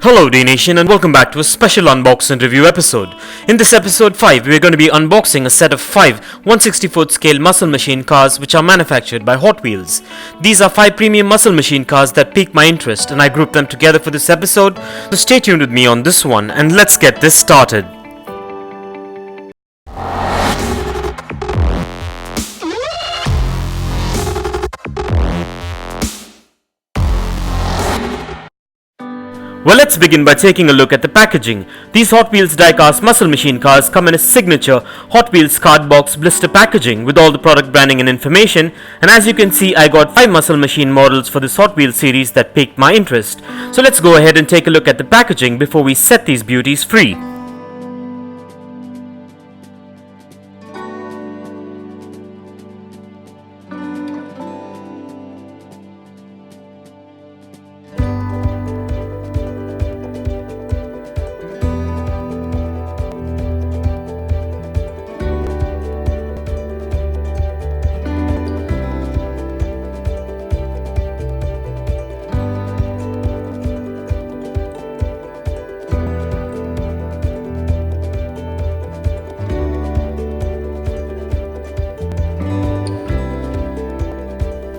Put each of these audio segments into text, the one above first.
Hello Dnation and welcome back to a special unbox and review episode. In this episode 5, we are going to be unboxing a set of 5 160-foot scale muscle machine cars which are manufactured by Hot Wheels. These are 5 premium muscle machine cars that piqued my interest and I grouped them together for this episode, so stay tuned with me on this one and let's get this started. Well, let's begin by taking a look at the packaging. These Hot Wheels diecast muscle machine cars come in a signature Hot Wheels cardbox blister packaging with all the product branding and information, and as you can see I got 5 muscle machine models for this Hot Wheels series that piqued my interest. So let's go ahead and take a look at the packaging before we set these beauties free.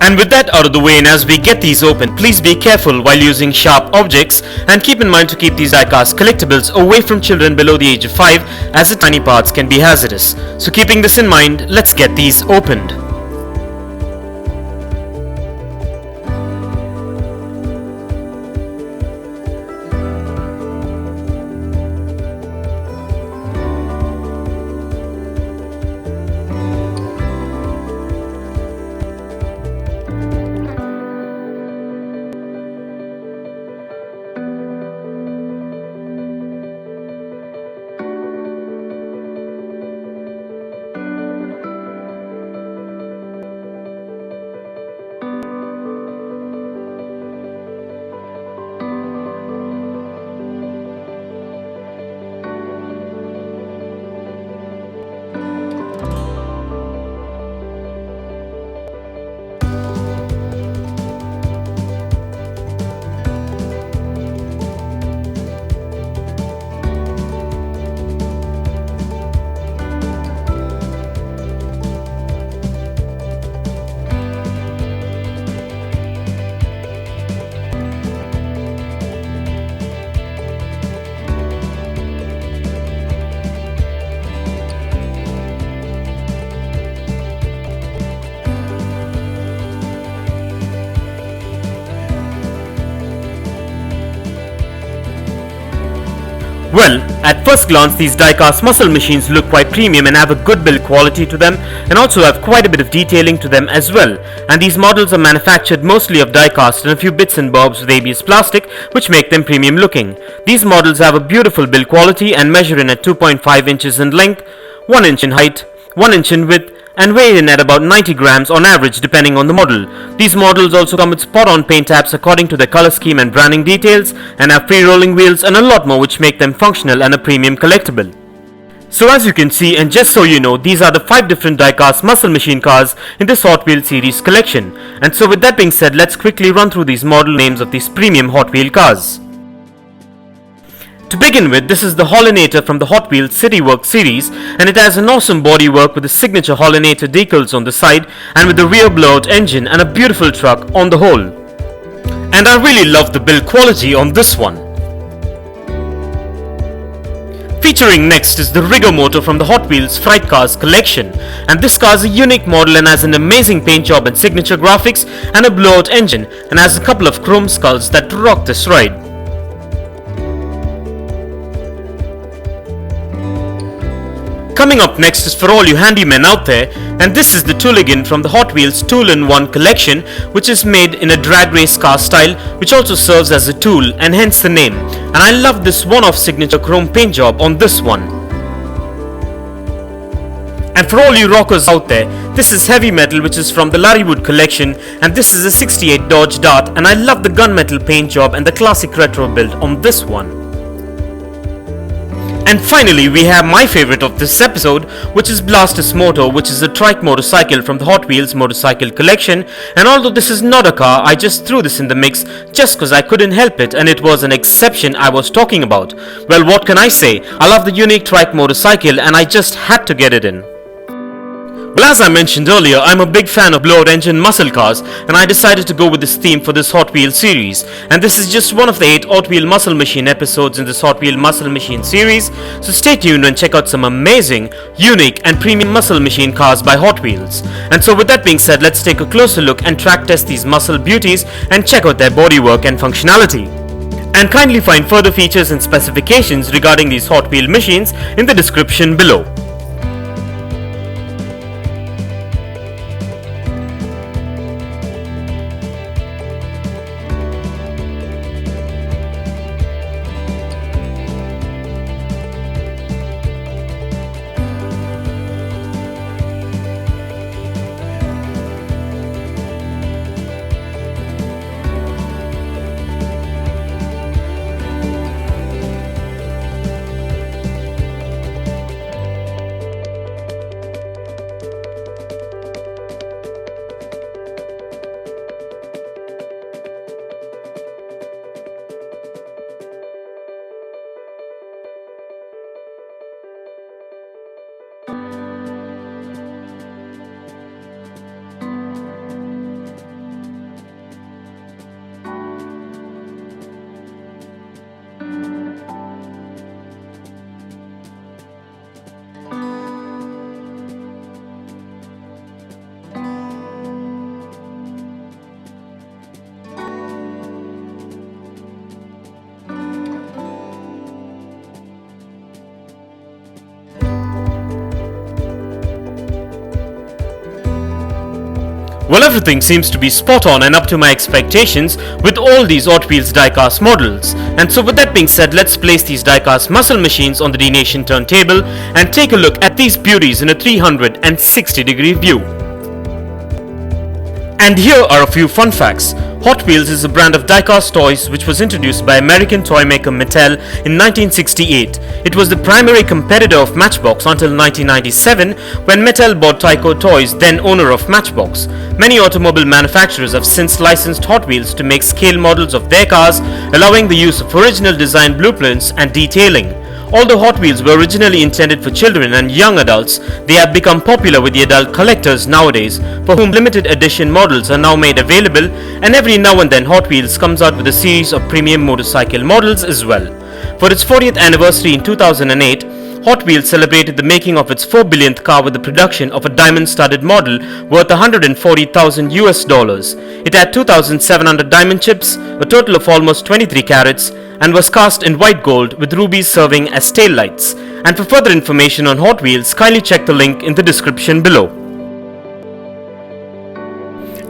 And with that out of the way, and as we get these open, please be careful while using sharp objects and keep in mind to keep these diecast collectibles away from children below the age of 5 as the tiny parts can be hazardous. So keeping this in mind, let's get these opened. Well, at first glance these diecast muscle machines look quite premium and have a good build quality to them and also have quite a bit of detailing to them as well, and these models are manufactured mostly of diecast and a few bits and bobs with ABS plastic which make them premium looking. These models have a beautiful build quality and measure in at 2.5 inches in length, 1 inch in height, 1 inch in width and weigh in at about 90 grams on average depending on the model. These models also come with spot-on paint apps according to their color scheme and branding details and have free-rolling wheels and a lot more which make them functional and a premium collectible. So as you can see, and just so you know, these are the 5 different diecast muscle machine cars in this Hot Wheels series collection. And so with that being said, let's quickly run through these model names of these premium Hot Wheel cars. To begin with, this is the haulinator from the Hot Wheels City Work series, and it has an awesome bodywork with the signature haulinator decals on the side and with the rear blowout engine and a beautiful truck on the whole. And I really love the build quality on this one. Featuring next is the rigormotor from the Hot Wheels Fright Cars collection, and this car is a unique model and has an amazing paint job and signature graphics and a blowout engine and has a couple of chrome skulls that rock this ride. Coming up next is for all you handymen out there, and this is the tooligan from the Hot Wheels Tool-in-One collection, which is made in a drag race car style which also serves as a tool and hence the name, and I love this one-off signature chrome paint job on this one. And for all you rockers out there, this is heavy metal which is from the Larrywood collection, and this is a 68 Dodge Dart, and I love the gunmetal paint job and the classic retro build on this one. And finally, we have my favorite of this episode, which is blastousmoto, which is a trike motorcycle from the Hot Wheels motorcycle collection. And although this is not a car, I just threw this in the mix just because I couldn't help it, and it was an exception I was talking about. Well, what can I say? I love the unique trike motorcycle and I just had to get it in. Well, as I mentioned earlier, I'm a big fan of blowout engine muscle cars, and I decided to go with this theme for this Hot Wheels series. And this is just one of the 8 Hot Wheel Muscle Machine episodes in this Hot Wheel Muscle Machine series, so stay tuned and check out some amazing, unique and premium muscle machine cars by Hot Wheels. And so with that being said, let's take a closer look and track test these muscle beauties and check out their bodywork and functionality. And kindly find further features and specifications regarding these Hot Wheel machines in the description below. Well, everything seems to be spot on and up to my expectations with all these Hot Wheels diecast models. And so with that being said, let's place these diecast muscle machines on the Dnation turntable and take a look at these beauties in a 360-degree view. And here are a few fun facts. Hot Wheels is a brand of diecast toys which was introduced by American toy maker Mattel in 1968. It was the primary competitor of Matchbox until 1997 when Mattel bought Tyco Toys, then owner of Matchbox. Many automobile manufacturers have since licensed Hot Wheels to make scale models of their cars, allowing the use of original design blueprints and detailing. Although Hot Wheels were originally intended for children and young adults, they have become popular with the adult collectors nowadays, for whom limited edition models are now made available, and every now and then Hot Wheels comes out with a series of premium motorcycle models as well. For its 40th anniversary in 2008, Hot Wheels celebrated the making of its 4 billionth car with the production of a diamond-studded model worth $140,000 US. It had 2,700 diamond chips, a total of almost 23 carats, and was cast in white gold with rubies serving as taillights. And for further information on Hot Wheels, kindly check the link in the description below.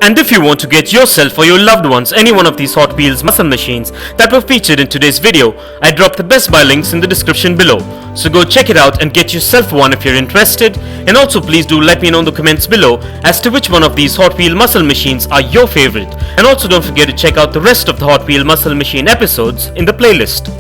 And if you want to get yourself or your loved ones any one of these Hot Wheels muscle machines that were featured in today's video, I dropped the best buy links in the description below. So go check it out and get yourself one if you're interested. And also please do let me know in the comments below as to which one of these Hot Wheel muscle machines are your favorite. And also don't forget to check out the rest of the Hot Wheel muscle machine episodes in the playlist.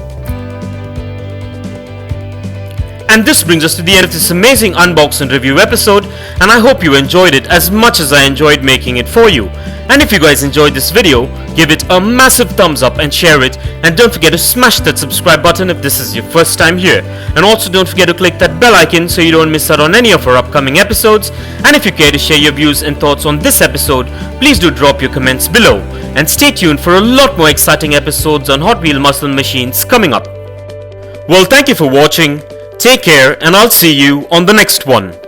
And this brings us to the end of this amazing unbox and review episode, and I hope you enjoyed it as much as I enjoyed making it for you. And if you guys enjoyed this video, give it a massive thumbs up and share it, and don't forget to smash that subscribe button if this is your first time here. And also don't forget to click that bell icon so you don't miss out on any of our upcoming episodes. And if you care to share your views and thoughts on this episode, please do drop your comments below. And stay tuned for a lot more exciting episodes on Hot Wheel muscle machines coming up. Well, thank you for watching. Take care, and I'll see you on the next one.